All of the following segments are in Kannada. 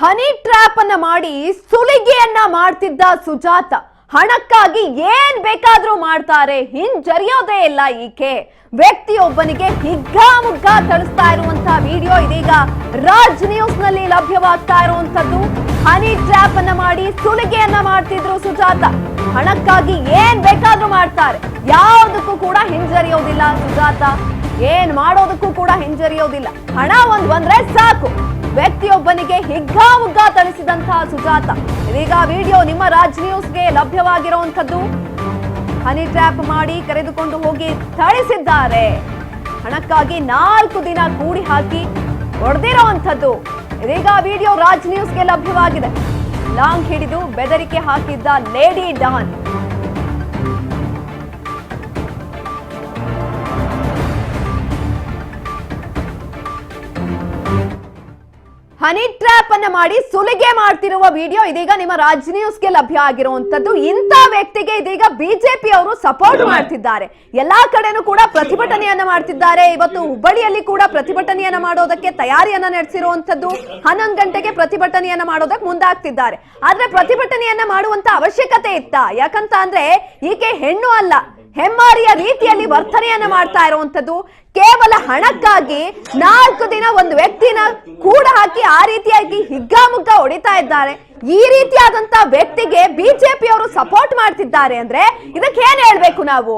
ಹನಿ ಟ್ರ್ಯಾಪ್ ಅನ್ನ ಮಾಡಿ ಸುಲಿಗೆಯನ್ನ ಮಾಡ್ತಿದ್ದ ಸುಜಾತ ಹಣಕ್ಕಾಗಿ ಏನ್ ಬೇಕಾದ್ರೂ ಮಾಡ್ತಾರೆ, ಹಿಂಜರಿಯೋದೇ ಇಲ್ಲ ಈಕೆ. ವ್ಯಕ್ತಿಯೊಬ್ಬನಿಗೆ ಹಿಗ್ಗಾಮುಗ್ಗಾ ಥಳಿಸ್ತಾ ಇರುವಂತಹ ವಿಡಿಯೋ ಇದೀಗ ರಾಜ್ ನ್ಯೂಸ್ ನಲ್ಲಿ ಲಭ್ಯವಾಗ್ತಾ ಇರುವಂತದ್ದು. ಹನಿ ಟ್ರ್ಯಾಪ್ ಅನ್ನ ಮಾಡಿ ಸುಲಿಗೆಯನ್ನ ಮಾಡ್ತಿದ್ರು ಸುಜಾತ. ಹಣಕ್ಕಾಗಿ ಏನ್ ಬೇಕಾದ್ರೂ ಮಾಡ್ತಾರೆ, ಯಾವುದಕ್ಕೂ ಕೂಡ ಹಿಂಜರಿಯೋದಿಲ್ಲ ಸುಜಾತ. ಏನ್ ಮಾಡೋದಕ್ಕೂ ಕೂಡ ಹಿಂಜರಿಯೋದಿಲ್ಲ. ಹಣ ಒಂದ್ ಬಂದ್ರೆ ಸಾಕು. ವ್ಯಕ್ತಿಯೊಬ್ಬನಿಗೆ ಹಿಗ್ಗಾಮುಗ್ಗಾ ಥಳಿಸಿದಂತಹ ಸುಜಾತ. ಇದೀಗ ವಿಡಿಯೋ ನಿಮ್ಮ ರಾಜ್ ನ್ಯೂಸ್ಗೆ ಲಭ್ಯವಾಗಿರುವಂತದ್ದು. ಹನಿ ಟ್ರ್ಯಾಪ್ ಮಾಡಿ ಕರೆದುಕೊಂಡು ಹೋಗಿ ಥಳಿಸಿದ್ದಾರೆ. ಹಣಕ್ಕಾಗಿ 4 ದಿನ ಕೂಡಿ ಹಾಕಿ ಹೊಡೆದಿರುವಂತದ್ದು. ಇದೀಗ ವಿಡಿಯೋ ರಾಜ್ ನ್ಯೂಸ್ಗೆ ಲಭ್ಯವಾಗಿದೆ. ಲಾಂಗ್ ಹಿಡಿದು ಬೆದರಿಕೆ ಹಾಕಿದ್ದ ಲೇಡಿ ಡಾನ್. ಹನಿ ಟ್ರ್ಯಾಪ್ ಅನ್ನ ಮಾಡಿ ಸುಲಿಗೆ ಮಾಡ್ತಿರುವ ವಿಡಿಯೋ ಇದೀಗ ನಿಮ್ಮ ರಾಜ್ ನ್ಯೂಸ್ಗೆ ಲಭ್ಯ ಆಗಿರುವಂತದ್ದು. ಇಂಥ ವ್ಯಕ್ತಿಗೆ ಇದೀಗ ಬಿಜೆಪಿ ಅವರು ಸಪೋರ್ಟ್ ಮಾಡ್ತಿದ್ದಾರೆ. ಎಲ್ಲಾ ಕಡೆನೂ ಕೂಡ ಪ್ರತಿಭಟನೆಯನ್ನ ಮಾಡ್ತಿದ್ದಾರೆ. ಇವತ್ತು ಹುಬ್ಬಳ್ಳಿಯಲ್ಲಿ ಕೂಡ ಪ್ರತಿಭಟನೆಯನ್ನ ಮಾಡೋದಕ್ಕೆ ತಯಾರಿಯನ್ನ ನಡೆಸಿರುವಂತದ್ದು. 11 ಗಂಟೆಗೆ ಪ್ರತಿಭಟನೆಯನ್ನ ಮಾಡೋದಕ್ಕೆ ಮುಂದಾಗ್ತಿದ್ದಾರೆ. ಆದ್ರೆ ಪ್ರತಿಭಟನೆಯನ್ನ ಮಾಡುವಂತ ಅವಶ್ಯಕತೆ ಇತ್ತ? ಯಾಕಂತ ಅಂದ್ರೆ ಈಕೆ ಹೆಣ್ಣು ಅಲ್ಲ, ಹೆಮ್ಮಾರಿಯ ರೀತಿಯಲ್ಲಿ ವರ್ತನೆಯನ್ನ ಮಾಡ್ತಾ ಇರುವಂತದ್ದು. ಕೇವಲ ಹಣಕ್ಕಾಗಿ 4 ದಿನ ಒಂದು ವ್ಯಕ್ತಿನ ಕೂಡ ಹಾಕಿ ಆ ರೀತಿಯಾಗಿ ಹಿಗ್ಗಾಮುಗ್ಗಾ ಹೊಡಿತಾ ಇದ್ದಾರೆ. ಈ ರೀತಿಯಾದಂತ ವ್ಯಕ್ತಿಗೆ ಬಿಜೆಪಿ ಅವರು ಸಪೋರ್ಟ್ ಮಾಡ್ತಿದ್ದಾರೆ ಅಂದ್ರೆ ಇದಕ್ಕೆ ಏನ್ ಹೇಳ್ಬೇಕು ನಾವು?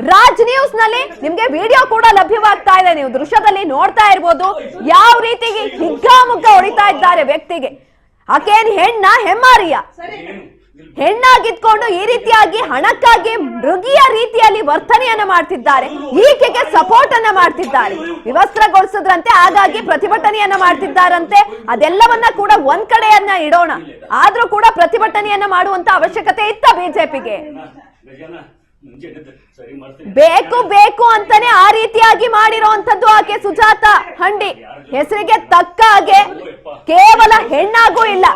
ರಾಜ್ ನ್ಯೂಸ್ ನಲ್ಲಿ ನಿಮ್ಗೆ ವಿಡಿಯೋ ಕೂಡ ಲಭ್ಯವಾಗ್ತಾ ಇದೆ. ನೀವು ದೃಶ್ಯದಲ್ಲಿ ನೋಡ್ತಾ ಇರ್ಬೋದು ಯಾವ ರೀತಿ ಹಿಗ್ಗಾಮುಗ್ಗಾ ಹೊಡಿತಾ ಇದ್ದಾರೆ ವ್ಯಕ್ತಿಗೆ. ಆಕೇನ್ ಹೆಣ್ಣ ಹೆಮ್ಮಾರಿಯ? ಹೆಣ್ಣಾಗಿದ್ಕೊಂಡು ಈ ರೀತಿಯಾಗಿ ಹಣಕ್ಕಾಗಿ ಮೃಗಿಯ ರೀತಿಯಲ್ಲಿ ವರ್ತನೆಯನ್ನ ಮಾಡ್ತಿದ್ದಾರೆ. ಈಕೆಗೆ ಸಪೋರ್ಟ್ ಅನ್ನ ಮಾಡ್ತಿದ್ದಾರೆ. ವಿವಸ್ತ್ರಗೊಳಿಸಿದ್ರಂತೆ, ಹಾಗಾಗಿ ಪ್ರತಿಭಟನೆಯನ್ನ ಮಾಡ್ತಿದ್ದಾರಂತೆ. ಅದೆಲ್ಲವನ್ನ ಕೂಡ ಒಂದ್ ಕಡೆಯನ್ನ ಇಡೋಣ. ಆದ್ರೂ ಕೂಡ ಪ್ರತಿಭಟನೆಯನ್ನ ಮಾಡುವಂತ ಅವಶ್ಯಕತೆ ಇತ್ತ ಬಿಜೆಪಿಗೆ? ಬೇಕು ಬೇಕು ಅಂತಾನೆ ಆ ರೀತಿಯಾಗಿ ಮಾಡಿರುವಂತದ್ದು ಆಕೆ ಸುಜಾತ ಹಂಡಿ. ಹೆಸರಿಗೆ ತಕ್ಕ ಹಾಗೆ ಕೇವಲ ಹೆಣ್ಣಾಗೂ ಇಲ್ಲ,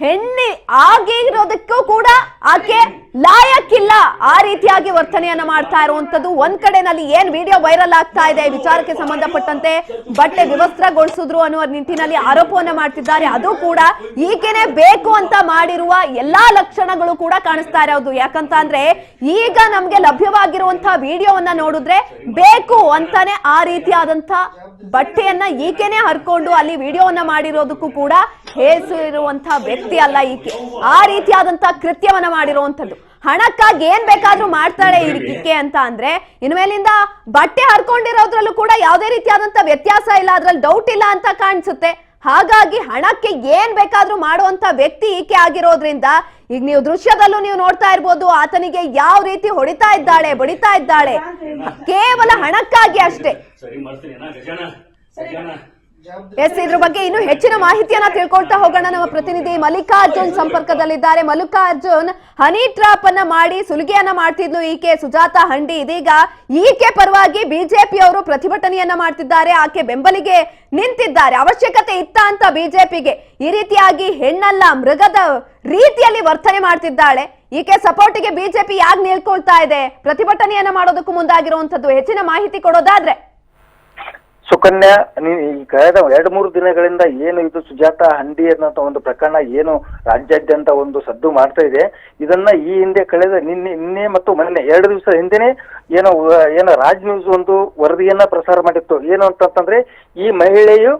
ಹೆಣ್ಣಿ ಆಗಿರೋದಕ್ಕೂ ಕೂಡ ಆಕೆ ಲಾಯಕ್ಕಿಲ್ಲ. ಆ ರೀತಿಯಾಗಿ ವರ್ತನೆಯನ್ನ ಮಾಡ್ತಾ ಇರುವಂತದ್ದು. ಒಂದ್ ಕಡೆನಲ್ಲಿ ಏನ್ ವಿಡಿಯೋ ವೈರಲ್ ಆಗ್ತಾ ಇದೆ ವಿಚಾರಕ್ಕೆ ಸಂಬಂಧಪಟ್ಟಂತೆ ಬಟ್ಟೆ ವಿವಸ್ತ್ರಗೊಳಿಸಿದ್ರು ಅನ್ನುವ ನಿಟ್ಟಿನಲ್ಲಿ ಆರೋಪವನ್ನ ಮಾಡ್ತಿದ್ದಾರೆ. ಅದು ಕೂಡ ಈಕೆನೆ ಬೇಕು ಅಂತ ಮಾಡಿರುವ ಎಲ್ಲಾ ಲಕ್ಷಣಗಳು ಕೂಡ ಕಾಣಿಸ್ತಾ ಇರೋದು. ಯಾಕಂತ ಅಂದ್ರೆ ಈಗ ನಮ್ಗೆ ಲಭ್ಯವಾಗಿರುವಂತಹ ವಿಡಿಯೋವನ್ನ ನೋಡಿದ್ರೆ ಬೇಕು ಅಂತಾನೆ ಆ ರೀತಿಯಾದಂತಹ ಬಟ್ಟೆಯನ್ನ ಈಕೆನೆ ಹರ್ಕೊಂಡು ಅಲ್ಲಿ ವಿಡಿಯೋವನ್ನ ಮಾಡಿರೋದಕ್ಕೂ ಕೂಡ ಹೇಸಿರುವಂತಹ ವ್ಯಕ್ತಿ ಅಲ್ಲ ಈಕೆ. ಆ ರೀತಿಯಾದಂತಹ ಕೃತ್ಯವನ್ನ ಮಾಡಿರುವಂತದ್ದು. ಹಣಕ್ಕಾಗಿ ಏನ್ ಬೇಕಾದ್ರೂ ಮಾಡ್ತಾಳೆ ಈಕೆ ಅಂತ ಅಂದ್ರೆ ಇನ್ಮೇಲಿಂದ ಬಟ್ಟೆ ಹರ್ಕೊಂಡಿರೋದ್ರಲ್ಲೂ ಕೂಡ ಯಾವುದೇ ರೀತಿಯಾದಂತ ವ್ಯತ್ಯಾಸ ಇಲ್ಲ, ಅದ್ರಲ್ಲಿ ಡೌಟ್ ಇಲ್ಲ ಅಂತ ಕಾಣಿಸುತ್ತೆ. ಹಾಗಾಗಿ ಹಣಕ್ಕೆ ಏನ್ ಬೇಕಾದ್ರೂ ಮಾಡುವಂತ ವ್ಯಕ್ತಿ ಈಕೆ ಆಗಿರೋದ್ರಿಂದ ಈಗ ನೀವು ದೃಶ್ಯದಲ್ಲೂ ನೀವು ನೋಡ್ತಾ ಇರ್ಬೋದು ಆತನಿಗೆ ಯಾವ ರೀತಿ ಹೊಡಿತಾ ಇದ್ದಾಳೆ, ಬಡಿತಾ ಇದ್ದಾಳೆ. ಕೇವಲ ಹಣಕ್ಕಾಗಿ ಅಷ್ಟೇ. ಎಸ್, ಇದ್ರ ಬಗ್ಗೆ ಇನ್ನು ಹೆಚ್ಚಿನ ಮಾಹಿತಿಯನ್ನ ತಿಳ್ಕೊಳ್ತಾ ಹೋಗೋಣ. ನಮ್ಮ ಪ್ರತಿನಿಧಿ ಮಲ್ಲಿಕಾರ್ಜುನ್ ಸಂಪರ್ಕದಲ್ಲಿದ್ದಾರೆ. ಮಲ್ಲಿಕಾರ್ಜುನ್, ಹನಿ ಟ್ರ್ಯಾಪ್ ಅನ್ನ ಮಾಡಿ ಸುಲಿಗೆಯನ್ನ ಮಾಡ್ತಿದ್ಲು ಈಕೆ ಸುಜಾತ ಹಂಡಿ. ಇದೀಗ ಈಕೆ ಪರವಾಗಿ ಬಿಜೆಪಿ ಅವರು ಪ್ರತಿಭಟನೆಯನ್ನ ಮಾಡ್ತಿದ್ದಾರೆ. ಆಕೆ ಬೆಂಬಲಿಗೆ ನಿಂತಿದ್ದಾರೆ. ಅವಶ್ಯಕತೆ ಇತ್ತ ಅಂತ ಬಿಜೆಪಿಗೆ? ಈ ರೀತಿಯಾಗಿ ಹೆಣ್ಣಲ್ಲ ಮೃಗದ ರೀತಿಯಲ್ಲಿ ವರ್ತನೆ ಮಾಡ್ತಿದ್ದಾಳೆ ಈಕೆ. ಸಪೋರ್ಟಿಗೆ ಬಿಜೆಪಿ ಯಾಕೆ ನಿಲ್ಕೊಳ್ತಾ ಇದೆ? ಪ್ರತಿಭಟನೆಯನ್ನ ಮಾಡೋದಕ್ಕೂ ಮುಂದಾಗಿರುವಂತದ್ದು. ಹೆಚ್ಚಿನ ಮಾಹಿತಿ ಕೊಡೋದಾದ್ರೆ? ಸುಕನ್ಯಾ, ಕಳೆದ 2-3 ದಿನಗಳಿಂದ ಏನು ಇದು ಸುಜಾತ ಹಂಡಿ ಅನ್ನೋ ಒಂದು ಪ್ರಕರಣ ಏನು ರಾಜ್ಯಾದ್ಯಂತ ಒಂದು ಸದ್ದು ಮಾಡ್ತಾ ಇದೆ. ಇದನ್ನ ಈ ಹಿಂದೆ ಕಳೆದ ನಿನ್ನೆ ಮತ್ತು ಮೊನ್ನೆ 2 ದಿವಸ ಹಿಂದೆನೆ ಏನೋ ರಾಜ್ ನ್ಯೂಸ್ ಒಂದು ವರದಿಯನ್ನ ಪ್ರಸಾರ ಮಾಡಿತ್ತು. ಏನು ಅಂತಂದ್ರೆ ಈ ಮಹಿಳೆಯು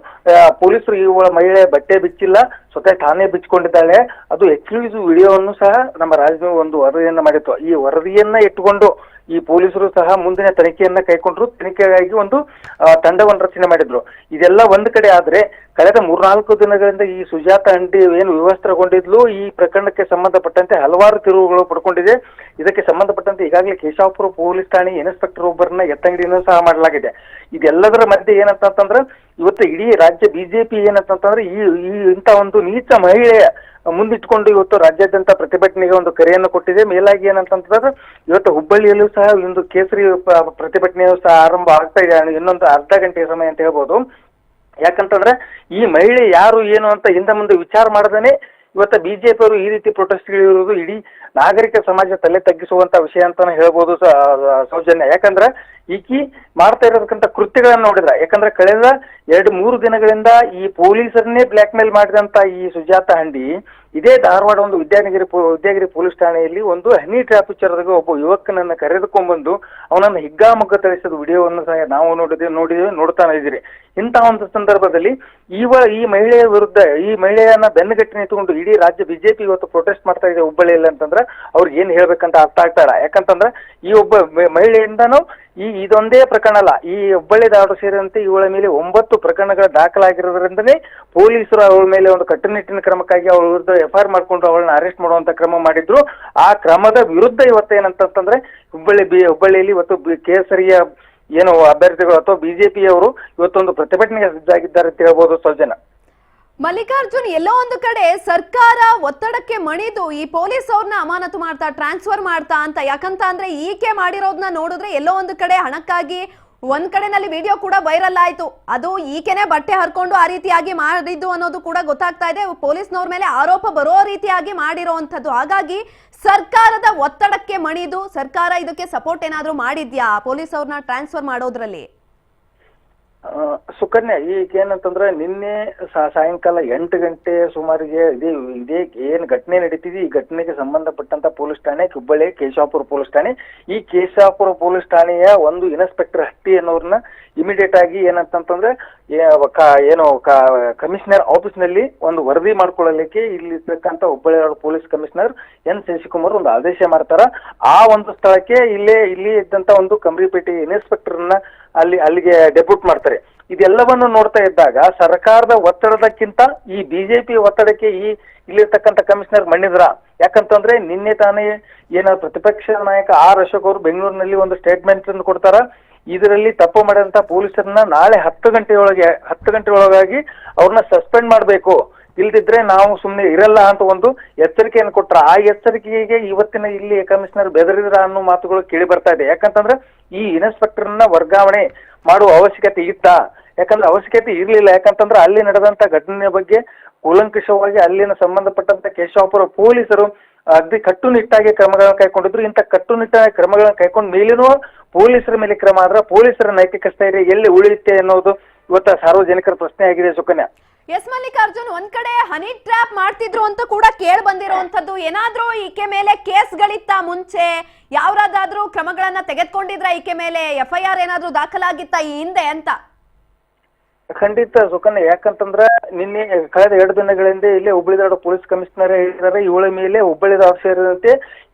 ಪೊಲೀಸರು ಈ ಮಹಿಳೆ ಬಟ್ಟೆ ಬಿಚ್ಚಿಲ್ಲ, ಸ್ವತಃ ಠಾಣೆ ಬಿಚ್ಚಿಕೊಂಡಿದ್ದಾಳೆ. ಅದು ಎಕ್ಸ್ಕ್ಲೂಸಿವ್ ವಿಡಿಯೋವನ್ನು ಸಹ ನಮ್ಮ ರಾಜ್ ನ್ಯೂಸ್ ಒಂದು ವರದಿಯನ್ನ ಮಾಡಿತ್ತು. ಈ ವರದಿಯನ್ನ ಇಟ್ಟುಕೊಂಡು ಈ ಪೊಲೀಸರು ಸಹ ಮುಂದಿನ ತನಿಖೆಯನ್ನ ಕೈಗೊಂಡ್ರು. ತನಿಖೆಗಾಗಿ ಒಂದು ತಂಡವನ್ನು ರಚನೆ ಮಾಡಿದ್ರು. ಇದೆಲ್ಲ ಒಂದ್ ಕಡೆ ಆದ್ರೆ ಕಳೆದ 3-4 ದಿನಗಳಿಂದ ಈ ಸುಜಾತ ಹಂಡಿ ಏನು ವಿವಸ್ತ್ರಗೊಂಡಿದ್ಲು, ಈ ಪ್ರಕರಣಕ್ಕೆ ಸಂಬಂಧಪಟ್ಟಂತೆ ಹಲವಾರು ತಿರುವುಗಳು ಪಡ್ಕೊಂಡಿದೆ. ಇದಕ್ಕೆ ಸಂಬಂಧಪಟ್ಟಂತೆ ಈಗಾಗಲೇ ಕೇಶಾಪುರ ಪೊಲೀಸ್ ಠಾಣೆ ಇನ್ಸ್ಪೆಕ್ಟರ್ ಒಬ್ಬರನ್ನ ಎತ್ತಂಗಡಿಯನ್ನು ಸಹ ಮಾಡಲಾಗಿದೆ. ಇದೆಲ್ಲದರ ಮಧ್ಯೆ ಏನಂತಂದ್ರೆ ಇವತ್ತು ಇಡೀ ರಾಜ್ಯ ಬಿಜೆಪಿ ಏನಂತಂದ್ರೆ ಈ ಇಂಥ ಒಂದು ನೀಚ ಮಹಿಳೆಯ ಮುಂದಿಟ್ಕೊಂಡು ಇವತ್ತು ರಾಜ್ಯಾದ್ಯಂತ ಪ್ರತಿಭಟನೆಗೆ ಒಂದು ಕರೆಯನ್ನು ಕೊಟ್ಟಿದೆ. ಮೇಲಾಗಿ ಏನಂತಂದ್ರೆ ಇವತ್ತು ಹುಬ್ಬಳ್ಳಿಯಲ್ಲೂ ಸಹ ಒಂದು ಕೇಸರಿ ಪ್ರತಿಭಟನೆಯೂ ಸಹ ಆರಂಭ ಆಗ್ತಾ ಇದೆ. ಇನ್ನೊಂದು ಅರ್ಧ ಗಂಟೆಯ ಸಮಯ ಅಂತ ಹೇಳ್ಬೋದು. ಯಾಕಂತಂದ್ರೆ ಈ ಮಹಿಳೆ ಯಾರು ಏನು ಅಂತ ಹಿಂದೆ ಮುಂದೆ ವಿಚಾರ ಮಾಡದೇನೆ ಇವತ್ತು ಬಿಜೆಪಿ ಅವರು ಈ ರೀತಿ ಪ್ರೊಟೆಸ್ಟ್ಗಳಿರುವುದು ಇಡೀ ನಾಗರಿಕ ಸಮಾಜ ತಲೆ ತಗ್ಗಿಸುವಂತ ವಿಷಯ ಅಂತಾನೆ ಹೇಳ್ಬೋದು ಸೌಜನ್ಯ. ಯಾಕಂದ್ರೆ ಈಕಿ ಮಾಡ್ತಾ ಇರೋದಕ್ಕಂತ ಕೃತ್ಯಗಳನ್ನ ನೋಡಿದ್ರ, ಯಾಕಂದ್ರೆ ಕಳೆದ 2-3 ದಿನಗಳಿಂದ ಈ ಪೊಲೀಸರನ್ನೇ ಬ್ಲಾಕ್ ಮೇಲ್ ಮಾಡಿದಂತ ಈ ಸುಜಾತ ಹಂಡಿ ಇದೇ ಧಾರವಾಡ ಒಂದು ವಿದ್ಯಾಗಿರಿ ಪೊಲೀಸ್ ಠಾಣೆಯಲ್ಲಿ ಒಂದು ಹನಿ ಟ್ರ್ಯಾಪ್ ವಿಚಾರದಾಗ ಒಬ್ಬ ಯುವಕನನ್ನ ಕರೆದುಕೊಂಡ್ಬಂದು ಅವನನ್ನ ಹಿಗ್ಗಾಮುಗ್ಗ ಥಳಿಸಿದ ವಿಡಿಯೋವನ್ನು ಸಹ ನಾವು ನೋಡ್ತಾನೆ ಇದ್ದೀರಿ. ಇಂತಹ ಒಂದು ಸಂದರ್ಭದಲ್ಲಿ ಈ ಮಹಿಳೆಯ ವಿರುದ್ಧ, ಈ ಮಹಿಳೆಯನ್ನ ಬೆನ್ನುಗಟ್ಟಿ ನಿಂತುಕೊಂಡು ಇಡೀ ರಾಜ್ಯ ಬಿಜೆಪಿ ಇವತ್ತು ಪ್ರೊಟೆಸ್ಟ್ ಮಾಡ್ತಾ ಇದೆ ಹುಬ್ಬಳ್ಳಿಯಲ್ಲಿ ಅಂತಂದ್ರೆ ಅವ್ರಿಗೆ ಏನ್ ಹೇಳ್ಬೇಕಂತ ಅರ್ಥ ಆಗ್ತಾ ಇಲ್ಲ. ಯಾಕಂತಂದ್ರೆ ಈ ಒಬ್ಬ ಮಹಿಳೆಯಿಂದನೂ ಇದೊಂದೇ ಪ್ರಕರಣ ಅಲ್ಲ, ಈ ಹುಬ್ಬಳ್ಳಿ ಧಾರವಾಡ ಸೇರಿದಂತೆ ಇವಳ ಮೇಲೆ 9 ಪ್ರಕರಣಗಳ ದಾಖಲಾಗಿರೋದ್ರಿಂದನೇ ಪೊಲೀಸರು ಅವಳ ಮೇಲೆ ಒಂದು ಕಟ್ಟುನಿಟ್ಟಿನ ಕ್ರಮಕ್ಕಾಗಿ ಅವಳ ವಿರುದ್ಧ FIR ಮಾಡ್ಕೊಂಡು ಅವಳನ್ನ ಅರೆಸ್ಟ್ ಮಾಡುವಂತ ಕ್ರಮ ಮಾಡಿದ್ರು. ಆ ಕ್ರಮದ ವಿರುದ್ಧ ಇವತ್ತೇನಂತಂದ್ರೆ ಹುಬ್ಬಳ್ಳಿಯಲ್ಲಿ ಇವತ್ತು ಕೇಸರಿಯ ಏನು ಅಭ್ಯರ್ಥಿಗಳು ಅಥವಾ ಬಿಜೆಪಿಯವರು ಇವತ್ತೊಂದು ಪ್ರತಿಭಟನೆಗೆ ಸಜ್ಜಾಗಿದ್ದಾರೆ ಅಂತ ಹೇಳ್ಬೋದು. ಸೌಜನ್ಯ, ಮಲ್ಲಿಕಾರ್ಜುನ್, ಎಲ್ಲೋ ಒಂದು ಕಡೆ ಸರ್ಕಾರ ಒತ್ತಡಕ್ಕೆ ಮಣಿದು ಈ ಪೊಲೀಸ್ ಅವ್ರನ್ನ ಅಮಾನತು ಮಾಡ್ತಾ, ಟ್ರಾನ್ಸ್ಫರ್ ಮಾಡ್ತಾ ಅಂತ, ಯಾಕಂತ ಅಂದ್ರೆ ಈಕೆ ಮಾಡಿರೋದನ್ನ ನೋಡಿದ್ರೆ ಎಲ್ಲೋ ಒಂದು ಕಡೆ ಹಣಕ್ಕಾಗಿ ಒಂದ್ ಕಡೆನಲ್ಲಿ ವಿಡಿಯೋ ಕೂಡ ವೈರಲ್ ಆಯ್ತು. ಅದು ಈಕೆನೆ ಬಟ್ಟೆ ಹರ್ಕೊಂಡು ಆ ರೀತಿಯಾಗಿ ಮಾಡಿದ್ದು ಅನ್ನೋದು ಕೂಡ ಗೊತ್ತಾಗ್ತಾ ಇದೆ. ಪೊಲೀಸ್ನವ್ರ ಮೇಲೆ ಆರೋಪ ಬರೋ ರೀತಿಯಾಗಿ ಮಾಡಿರೋವಂಥದ್ದು. ಹಾಗಾಗಿ ಸರ್ಕಾರದ ಒತ್ತಡಕ್ಕೆ ಮಣಿದು ಸರ್ಕಾರ ಇದಕ್ಕೆ ಸಪೋರ್ಟ್ ಏನಾದ್ರೂ ಮಾಡಿದ್ಯಾ ಪೊಲೀಸ್ ಅವ್ರನ್ನ ಟ್ರಾನ್ಸ್ಫರ್ ಮಾಡೋದ್ರಲ್ಲಿ? ಸುಕನ್ಯಾ, ಈಗ ಏನಂತಂದ್ರೆ ನಿನ್ನೆ ಸಾಯಂಕಾಲ 8 ಗಂಟೆ ಸುಮಾರಿಗೆ ಇದೇ ಏನ್ ಘಟನೆ ನಡೀತಿದೆ, ಈ ಘಟನೆಗೆ ಸಂಬಂಧಪಟ್ಟಂತ ಪೊಲೀಸ್ ಠಾಣೆ ಹುಬ್ಬಳ್ಳಿ ಕೇಶವಾಪುರ ಪೊಲೀಸ್ ಠಾಣೆ. ಈ ಕೇಶವಾಪುರ ಪೊಲೀಸ್ ಠಾಣೆಯ ಒಂದು ಇನ್ಸ್ಪೆಕ್ಟರ್ ಹಟ್ಟಿ ಅನ್ನೋರ್ನ ಇಮಿಡಿಯೇಟ್ ಆಗಿ ಏನಂತಂದ್ರೆ ಕಮಿಷನರ್ ಆಫೀಸ್ ನಲ್ಲಿ ಒಂದು ವರದಿ ಮಾಡ್ಕೊಳ್ಳಲಿಕ್ಕೆ ಇಲ್ಲಿರ್ತಕ್ಕಂಥ Hubballi police commissioner N Shashikumar ಒಂದು ಆದೇಶ ಮಾಡ್ತಾರ. ಆ ಒಂದು ಸ್ಥಳಕ್ಕೆ ಇಲ್ಲಿ ಇದ್ದಂತ ಒಂದು ಕಂಬ್ರಿಪೇಟೆ ಇನ್ಸ್ಪೆಕ್ಟರ್ನ ಅಲ್ಲಿಗೆ ಡೆಪ್ಯೂಟ್ ಮಾಡ್ತಾರೆ. ಇದೆಲ್ಲವನ್ನು ನೋಡ್ತಾ ಇದ್ದಾಗ ಸರ್ಕಾರದ ಒತ್ತಡದಕ್ಕಿಂತ ಈ ಬಿಜೆಪಿ ಒತ್ತಡಕ್ಕೆ ಇಲ್ಲಿರ್ತಕ್ಕಂಥ ಕಮಿಷನರ್ ಮಣಿದ್ರ. ಯಾಕಂತಂದ್ರೆ ನಿನ್ನೆ ತಾನೇ ಪ್ರತಿಪಕ್ಷ ನಾಯಕ ಆರ್ ಅಶೋಕ್ ಅವರು ಬೆಂಗಳೂರಿನಲ್ಲಿ ಒಂದು ಸ್ಟೇಟ್ಮೆಂಟ್ ಅನ್ನು ಕೊಡ್ತಾರ. ಇದರಲ್ಲಿ ತಪ್ಪು ಮಾಡಿದಂತ ಪೊಲೀಸರನ್ನ ನಾಳೆ 10 ಗಂಟೆಯೊಳಗಾಗಿ ಅವ್ರನ್ನ ಸಸ್ಪೆಂಡ್ ಮಾಡಬೇಕು, ಇಲ್ದಿದ್ರೆ ನಾವು ಸುಮ್ಮನೆ ಇರಲ್ಲ ಅಂತ ಒಂದು ಎಚ್ಚರಿಕೆಯನ್ನು ಕೊಟ್ರ. ಆ ಎಚ್ಚರಿಕೆಗೆ ಇವತ್ತಿನ ಇಲ್ಲಿ ಕಮಿಷನರ್ ಬೆದರಿದ್ರ ಅನ್ನೋ ಮಾತುಗಳು ಕೇಳಿ ಬರ್ತಾ ಇದೆ. ಯಾಕಂತಂದ್ರೆ ಈ ಇನ್ಸ್ಪೆಕ್ಟರ್ನ ವರ್ಗಾವಣೆ ಮಾಡುವ ಅವಶ್ಯಕತೆ ಇತ್ತಾ? ಯಾಕಂದ್ರೆ ಅವಶ್ಯಕತೆ ಇರ್ಲಿಲ್ಲ. ಯಾಕಂತಂದ್ರೆ ಅಲ್ಲಿ ನಡೆದಂತ ಘಟನೆಯ ಬಗ್ಗೆ ಕೂಲಂಕಷವಾಗಿ ಅಲ್ಲಿನ ಸಂಬಂಧಪಟ್ಟಂತ ಕೇಶವಾಪುರ ಪೊಲೀಸರು ಅಗ್ದಿ ಕಟ್ಟುನಿಟ್ಟಾಗಿ ಕ್ರಮಗಳನ್ನು ಕೈಗೊಂಡಿದ್ರು. ಇಂಥ ಕಟ್ಟುನಿಟ್ಟಾಗಿ ಕ್ರಮಗಳನ್ನು ಕೈಗೊಂಡ ಮೇಲೇನೂ ಪೊಲೀಸರ ಮೇಲೆ ಕ್ರಮ ಆದ್ರೆ ಪೊಲೀಸರ ನೈತಿಕ ಸ್ಥೈರ್ಯ ಎಲ್ಲಿ ಉಳಿಯುತ್ತೆ ಅನ್ನೋದು ಇವತ್ತ ಸಾರ್ವಜನಿಕರ ಪ್ರಶ್ನೆ ಆಗಿದೆ. ಸುಕನ್ಯಾ, ಎಸ್ ಮಲ್ಲಿಕಾರ್ಜುನ್, ಒಂದ್ ಕಡೆ ಹನಿ ಟ್ರ್ಯಾಪ್ ಮಾಡ್ತಿದ್ರು ಅಂತ ಕೂಡ ಕೇಳಿ ಬಂದಿರುವಂತದ್ದು. ಏನಾದ್ರೂ ಈಕೆ ಮೇಲೆ ಕೇಸ್ಗಳಿತ್ತ ಮುಂಚೆ? ಯಾವ್ದಾದ್ರೂ ಕ್ರಮಗಳನ್ನ ತೆಗೆದುಕೊಂಡಿದ್ರ ಈಕೆ ಮೇಲೆ? FIR ಏನಾದ್ರೂ ದಾಖಲಾಗಿತ್ತ ಈ ಹಿಂದೆ ಅಂತ? ಖಂಡಿತ ಸುಕನ್ಯಾ, ಯಾಕಂತಂದ್ರ ನಿನ್ನೆ ಕಳೆದ 2 ದಿನಗಳಿಂದ ಇಲ್ಲಿ ಹುಬ್ಬಳ್ಳಿ ಧಾರವಾಡ ಪೊಲೀಸ್ ಕಮಿಷನರ್ ಹೇಳಿದ್ದಾರೆ, ಇವಳ ಮೇಲೆ ಹುಬ್ಬಳ್ಳಿ ಧಾರವಾಡ ಸೇರಿದಂತೆ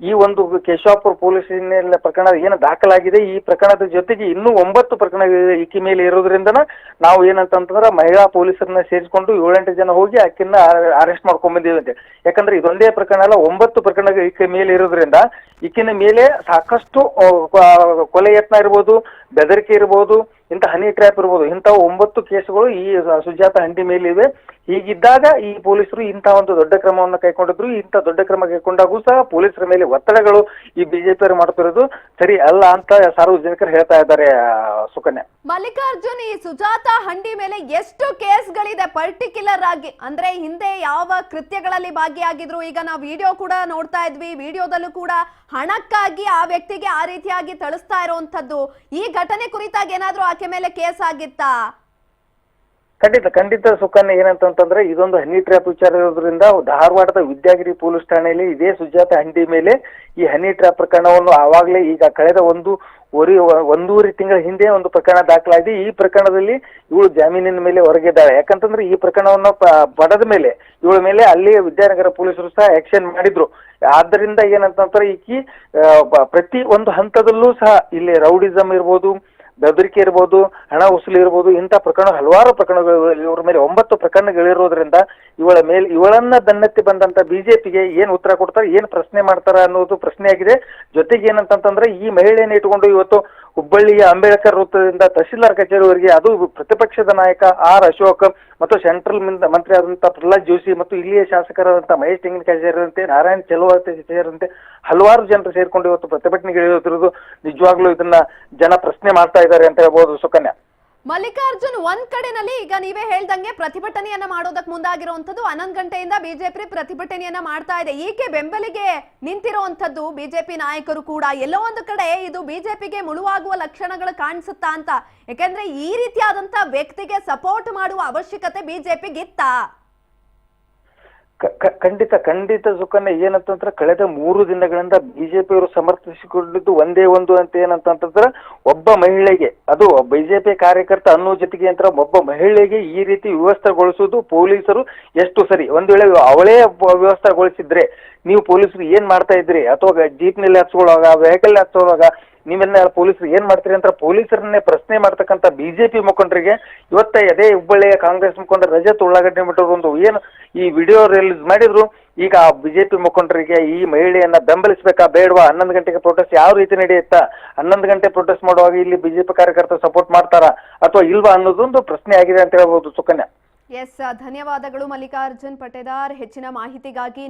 ಈ ಒಂದು ಕೇಶವಾಪುರ ಪೊಲೀಸ್ ಪ್ರಕರಣ ಏನು ದಾಖಲಾಗಿದೆ, ಈ ಪ್ರಕರಣದ ಜೊತೆಗೆ ಇನ್ನೂ 9 ಪ್ರಕರಣಗಳು ಈಕೆ ಮೇಲೆ ಇರೋದ್ರಿಂದ ನಾವು ಏನಂತಂದ್ರೆ ಮಹಿಳಾ ಪೊಲೀಸರನ್ನ ಸೇರಿಸಿಕೊಂಡು 7-8 ಜನ ಹೋಗಿ ಆಕಿನ್ನ ಅರೆಸ್ಟ್ ಮಾಡ್ಕೊಂಡ್ ಬಂದಿವಂತೆ. ಯಾಕಂದ್ರೆ ಇದೊಂದೇ ಪ್ರಕರಣ ಅಲ್ಲ, 9 ಪ್ರಕರಣಗಳು ಈಕೆ ಮೇಲೆ ಇರೋದ್ರಿಂದ ಈಕಿನ ಮೇಲೆ ಸಾಕಷ್ಟು ಕೊಲೆ ಯತ್ನ ಇರ್ಬೋದು, ಬೆದರಿಕೆ ಇರ್ಬೋದು, ಇಂಥ ಹನಿ ಟ್ರ್ಯಾಪ್ ಇರ್ಬೋದು, ಇಂತಹ 9 ಕೇಸುಗಳು ಈ ಸುಜಾತ ಹಂಡಿ ಮೇಲೆ ಇವೆ. ಹೀಗಿದ್ದಾಗ ಈ ಪೊಲೀಸರು ಇಂಥ ಒಂದು ದೊಡ್ಡ ಕ್ರಮವನ್ನು ಕೈಗೊಂಡಿದ್ರು. ಇಂಥ ದೊಡ್ಡ ಕ್ರಮ ಕೈಗೊಂಡಾಗೂ ಸಹ ಪೊಲೀಸರ ಮೇಲೆ ಒತ್ತಡಗಳು ಈ ಬಿಜೆಪಿಯವರು ಮಾಡ್ತಿರೋದು ಸರಿ ಅಲ್ಲ ಅಂತ ಸಾರ್ವಜನಿಕರು ಹೇಳ್ತಾ ಇದ್ದಾರೆ. ಸುಕನ್ಯಾ, ಮಲ್ಲಿಕಾರ್ಜುನ್, ಈ ಸುಜಾತ ಹಂಡಿ ಮೇಲೆ ಎಷ್ಟು ಕೇಸ್ಗಳಿದೆ ಪರ್ಟಿಕ್ಯುಲರ್ ಆಗಿ? ಅಂದ್ರೆ ಹಿಂದೆ ಯಾವ ಕೃತ್ಯಗಳಲ್ಲಿ ಭಾಗಿಯಾಗಿದ್ರು? ಈಗ ನಾವು ವಿಡಿಯೋ ಕೂಡ ನೋಡ್ತಾ ಇದ್ವಿ, ವಿಡಿಯೋದಲ್ಲೂ ಕೂಡ ಹಣಕ್ಕಾಗಿ ಆ ವ್ಯಕ್ತಿಗೆ ಆ ರೀತಿಯಾಗಿ ಥಳಿಸ್ತಾ ಇರುವಂತದ್ದು. ಈ ಘಟನೆ ಕುರಿತಾಗಿ ಏನಾದ್ರೂ ಆಕೆ ಮೇಲೆ ಕೇಸ್ ಆಗಿತ್ತಾ? ಖಂಡಿತ ಸುಕನ್ಯಾ, ಏನಂತಂದ್ರೆ ಇದೊಂದು ಹನಿ ಟ್ರ್ಯಾಪ್ ವಿಚಾರ ಇರೋದ್ರಿಂದ ಧಾರವಾಡದ ವಿದ್ಯಾಗಿರಿ ಪೊಲೀಸ್ ಠಾಣೆಯಲ್ಲಿ ಇದೇ ಸುಜಾತ ಹಂಡಿ ಮೇಲೆ ಈ ಹನಿ ಟ್ರ್ಯಾಪ್ ಪ್ರಕರಣವನ್ನು ಆವಾಗಲೇ ಈಗ ಕಳೆದ 1.5 ತಿಂಗಳ ಹಿಂದೆ ಒಂದು ಪ್ರಕರಣ ದಾಖಲಾಗಿದೆ. ಈ ಪ್ರಕರಣದಲ್ಲಿ ಇವಳು ಜಾಮೀನಿನ ಮೇಲೆ ಹೊರಗಿದ್ದಾಳೆ. ಯಾಕಂತಂದ್ರೆ ಈ ಪ್ರಕರಣವನ್ನು ಪಡೆದ ಮೇಲೆ ಇವಳ ಮೇಲೆ ಅಲ್ಲಿ ವಿದ್ಯಾನಗರ ಪೊಲೀಸರು ಸಹ ಆಕ್ಷನ್ ಮಾಡಿದ್ರು. ಆದ್ದರಿಂದ ಏನಂತಂದ್ರೆ ಈಕಿ ಪ್ರತಿ ಒಂದು ಹಂತದಲ್ಲೂ ಸಹ ಇಲ್ಲಿ ರೌಡಿಸಮ್ ಇರ್ಬೋದು, ಬೆದರಿಕೆ ಇರ್ಬೋದು, ಹಣ ವಸೂಲಿ ಇರ್ಬೋದು, ಇಂಥ ಹಲವಾರು ಪ್ರಕರಣಗಳು ಇವರ ಮೇಲೆ 9 ಪ್ರಕರಣಗಳಿರೋದ್ರಿಂದ ಇವಳನ್ನ ಬೆನ್ನತ್ತಿ ಬಂದಂತ ಬಿಜೆಪಿಗೆ ಏನ್ ಉತ್ತರ ಕೊಡ್ತಾರೆ, ಏನ್ ಪ್ರಶ್ನೆ ಮಾಡ್ತಾರ ಅನ್ನೋದು ಪ್ರಶ್ನೆ ಆಗಿದೆ. ಜೊತೆಗೆ ಏನಂತಂದ್ರೆ ಈ ಮಹಿಳೆಯನ್ನು ಇಟ್ಟುಕೊಂಡು ಇವತ್ತು ಹುಬ್ಬಳ್ಳಿಯ ಅಂಬೇಡ್ಕರ್ ವೃತ್ತದಿಂದ ತಹಶೀಲ್ದಾರ್ ಕಚೇರಿವರೆಗೆ ಅದು ಪ್ರತಿಪಕ್ಷದ ನಾಯಕ ಆರ್ ಅಶೋಕ್ ಮತ್ತು ಸೆಂಟ್ರಲ್ ಮಂತ್ರಿ ಆದಂತಹ ಪ್ರಹ್ಲಾದ್ ಜೋಶಿ ಮತ್ತು ಇಲ್ಲಿಯ ಶಾಸಕರಾದಂತಹ ಮಹೇಶ್ ತೆಂಗಿನಕಾಯಿ ಸೇರಿದಂತೆ ನಾರಾಯಣ್ ಚೆಲುವರ್ತಿ ಸೇರಿದಂತೆ ಹಲವಾರು ಜನರು ಸೇರ್ಕೊಂಡು ಇವತ್ತು ಪ್ರತಿಭಟನೆಗೆ ಇಳಿದಿರುವುದು ನಿಜವಾಗ್ಲೂ ಇದನ್ನ ಜನ ಪ್ರಶ್ನೆ ಮಾಡ್ತಾ ಇದ್ದಾರೆ ಅಂತ ಹೇಳ್ಬೋದು. ಸುಕನ್ಯಾ, ಮಲ್ಲಿಕಾರ್ಜುನ್, ಒಂದ್ ಕಡೆನಲ್ಲಿ ಈಗ ನೀವೇ ಹೇಳ್ದಂಗೆ ಪ್ರತಿಭಟನೆಯನ್ನ ಮಾಡೋದಕ್ಕೆ ಮುಂದಾಗಿರುವಂತದ್ದು 11 ಗಂಟೆಯಿಂದ ಬಿಜೆಪಿ ಪ್ರತಿಭಟನೆಯನ್ನ ಮಾಡ್ತಾ ಇದೆ. ಈಕೆ ಬೆಂಬಲಿಗೆ ನಿಂತಿರುವಂತದ್ದು ಬಿಜೆಪಿ ನಾಯಕರು ಕೂಡ. ಎಲ್ಲೋ ಒಂದು ಕಡೆ ಇದು ಬಿಜೆಪಿಗೆ ಮುಳುವಾಗುವ ಲಕ್ಷಣಗಳು ಕಾಣಿಸುತ್ತಾ ಅಂತ. ಯಾಕಂದ್ರೆ ಈ ರೀತಿಯಾದಂತ ವ್ಯಕ್ತಿಗೆ ಸಪೋರ್ಟ್ ಮಾಡುವ ಅವಶ್ಯಕತೆ ಬಿಜೆಪಿಗಿತ್ತಾ? ಖಂಡಿತ ಸುಕನ್ಯ. ಏನಂತಂದ್ರೆ ಕಳೆದ 3 ದಿನಗಳಿಂದ ಬಿಜೆಪಿಯವರು ಸಮರ್ಥಿಸಿಕೊಂಡಿದ್ದು ಒಂದೇ ಒಂದು ಅಂತ ಏನಂತಂದ್ರೆ, ಒಬ್ಬ ಮಹಿಳೆಗೆ, ಅದು ಬಿಜೆಪಿ ಕಾರ್ಯಕರ್ತ ಅನ್ನೋ ಜೊತೆಗೆ ಅಂತ ಒಬ್ಬ ಮಹಿಳೆಗೆ ಈ ರೀತಿ ವ್ಯವಸ್ಥೆಗೊಳಿಸುವುದು ಪೊಲೀಸರು ಎಷ್ಟು ಸರಿ? ಒಂದ್ ವೇಳೆ ಅವಳೇ ವ್ಯವಸ್ಥೆಗೊಳಿಸಿದ್ರೆ ನೀವು ಪೊಲೀಸರು ಏನ್ ಮಾಡ್ತಾ ಇದ್ರಿ? ಅಥವಾ ಜೀಪ್ನಲ್ಲಿ ಹಚ್ಕೊಳ್ಳುವಾಗ, ವೆಹಿಕಲ್ ಹಚ್ಚೋವಾಗ ನೀವೆಲ್ಲ ಪೊಲೀಸರು ಏನ್ ಮಾಡ್ತೀರಿ ಅಂತ ಪೊಲೀಸರನ್ನೇ ಪ್ರಶ್ನೆ ಮಾಡ್ತಕ್ಕಂಥ ಬಿಜೆಪಿ ಮುಖಂಡರಿಗೆ ಇವತ್ತ ಅದೇ ಹುಬ್ಬಳ್ಳಿಯ ಕಾಂಗ್ರೆಸ್ ಮುಖಂಡ ರಜತ್ ಉಳ್ಳಾಗಡ್ಡಿ ಮಠರು ಒಂದು ಏನು ಈ ವಿಡಿಯೋ ರಿಲೀಸ್ ಮಾಡಿದ್ರು. ಈಗ ಆ ಬಿಜೆಪಿ ಮುಖಂಡರಿಗೆ ಈ ಮಹಿಳೆಯನ್ನ ಬೆಂಬಲಿಸಬೇಕಾ ಬೇಡವಾ? 11 ಗಂಟೆಗೆ ಪ್ರೊಟೆಸ್ಟ್ ಯಾವ ರೀತಿ ನಡೆಯುತ್ತಾ? 11 ಗಂಟೆ ಪ್ರೊಟೆಸ್ಟ್ ಮಾಡುವಾಗ ಇಲ್ಲಿ ಬಿಜೆಪಿ ಕಾರ್ಯಕರ್ತರು ಸಪೋರ್ಟ್ ಮಾಡ್ತಾರಾ ಅಥವಾ ಇಲ್ವಾ ಅನ್ನೋದೊಂದು ಪ್ರಶ್ನೆ ಆಗಿದೆ ಅಂತ ಹೇಳ್ಬೋದು ಸುಕನ್ಯಾ. ಎಸ್, ಧನ್ಯವಾದಗಳು ಮಲ್ಲಿಕಾರ್ಜುನ್ ಪಟೇದಾರ್ ಹೆಚ್ಚಿನ ಮಾಹಿತಿಗಾಗಿ.